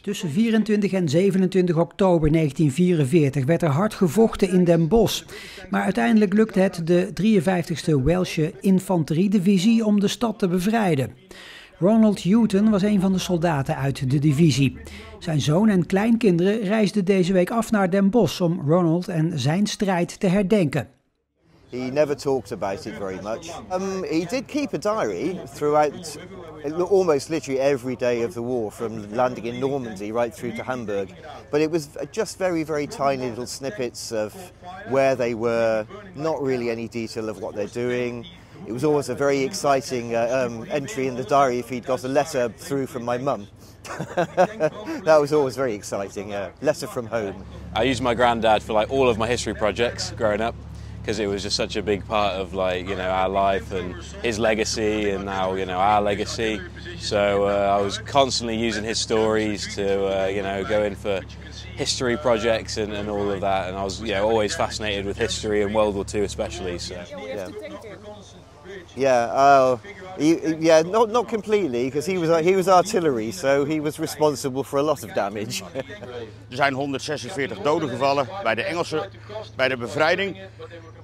Tussen 24 en 27 oktober 1944 werd er hard gevochten in Den Bosch. Maar uiteindelijk lukte het de 53e Welsche Infanteriedivisie om de stad te bevrijden. Ronald Houghton was een van de soldaten uit de divisie. Zijn zoon en kleinkinderen reisden deze week af naar Den Bosch om Ronald en zijn strijd te herdenken. He never talked about it very much. He did keep a diary throughout almost literally every day of the war, from landing in Normandy right through to Hamburg. But it was just very, very tiny little snippets of where they were, not really any detail of what they're doing. It was always a very exciting entry in the diary if he'd got a letter through from my mum. That was always very exciting, letter from home. I used my granddad for like all of my history projects growing up, because it was just such a big part of, like, you know, our life and his legacy and now, you know, our legacy. So I was constantly using his stories to, you know, go in for history projects and all of that. And I was, you know, always fascinated with history and World War II especially. So not completely, because he was artillery, so he was responsible for a lot of damage. Er zijn 146 doden gevallen bij de Engelse, bij de bevrijding.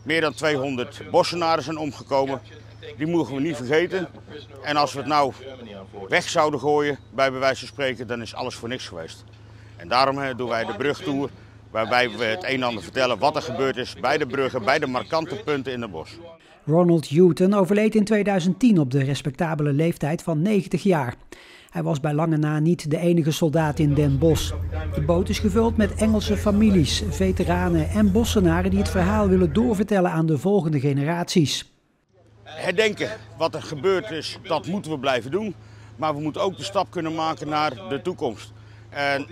Meer dan 200 Bossenaren zijn omgekomen. Die mogen we niet vergeten. En als we het nou weg zouden gooien, bij wijze van spreken, dan is alles voor niks geweest. En daarom doen wij de brugtour, waarbij we het een en ander vertellen wat er gebeurd is bij de bruggen, bij de markante punten in Den Bosch. Ronald Houghton overleed in 2010 op de respectabele leeftijd van 90 jaar. Hij was bij lange na niet de enige soldaat in Den Bosch. De boot is gevuld met Engelse families, veteranen en Bossenaren die het verhaal willen doorvertellen aan de volgende generaties. Herdenken wat er gebeurd is, dat moeten we blijven doen. Maar we moeten ook de stap kunnen maken naar de toekomst. En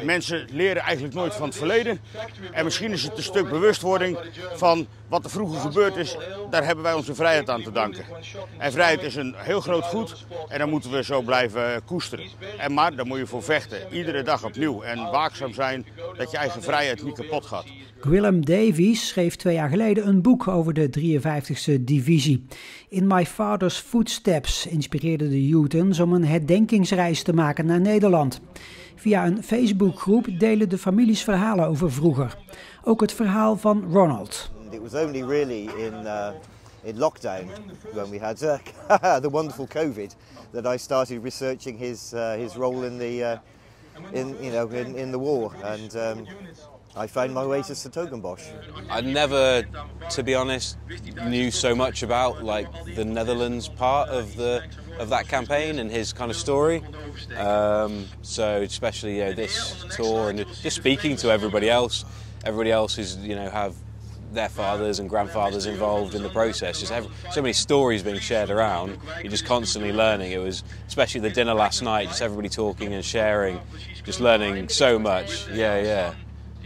mensen leren eigenlijk nooit van het verleden. En misschien is het een stuk bewustwording van wat er vroeger gebeurd is. Daar hebben wij onze vrijheid aan te danken. En vrijheid is een heel groot goed en daar moeten we zo blijven koesteren. Maar daar moet je voor vechten, iedere dag opnieuw. En waakzaam zijn dat je eigen vrijheid niet kapot gaat. Gwilym Davies schreef 2 jaar geleden een boek over de 53e divisie. In My Father's Footsteps inspireerde de Houghtons om een herdenkingsreis te maken naar Nederland. Via een Facebookgroep delen de families verhalen over vroeger. Ook het verhaal van Ronald. It was only really in lockdown, when we had the wonderful COVID, that I started researching his role in the war, and I found my way to s-Hertogenbosch. I never, to be honest, knew so much about like the Netherlands part of that campaign and his kind of story. So especially this tour and just speaking to everybody else is, you know, have their fathers and grandfathers involved in the process. Just so many stories being shared around. You're just constantly learning. It was especially the dinner last night, just everybody talking and sharing, just learning so much. Yeah.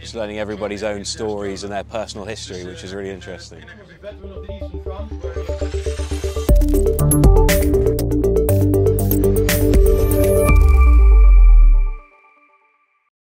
Just learning everybody's own stories and their personal history, which is really interesting.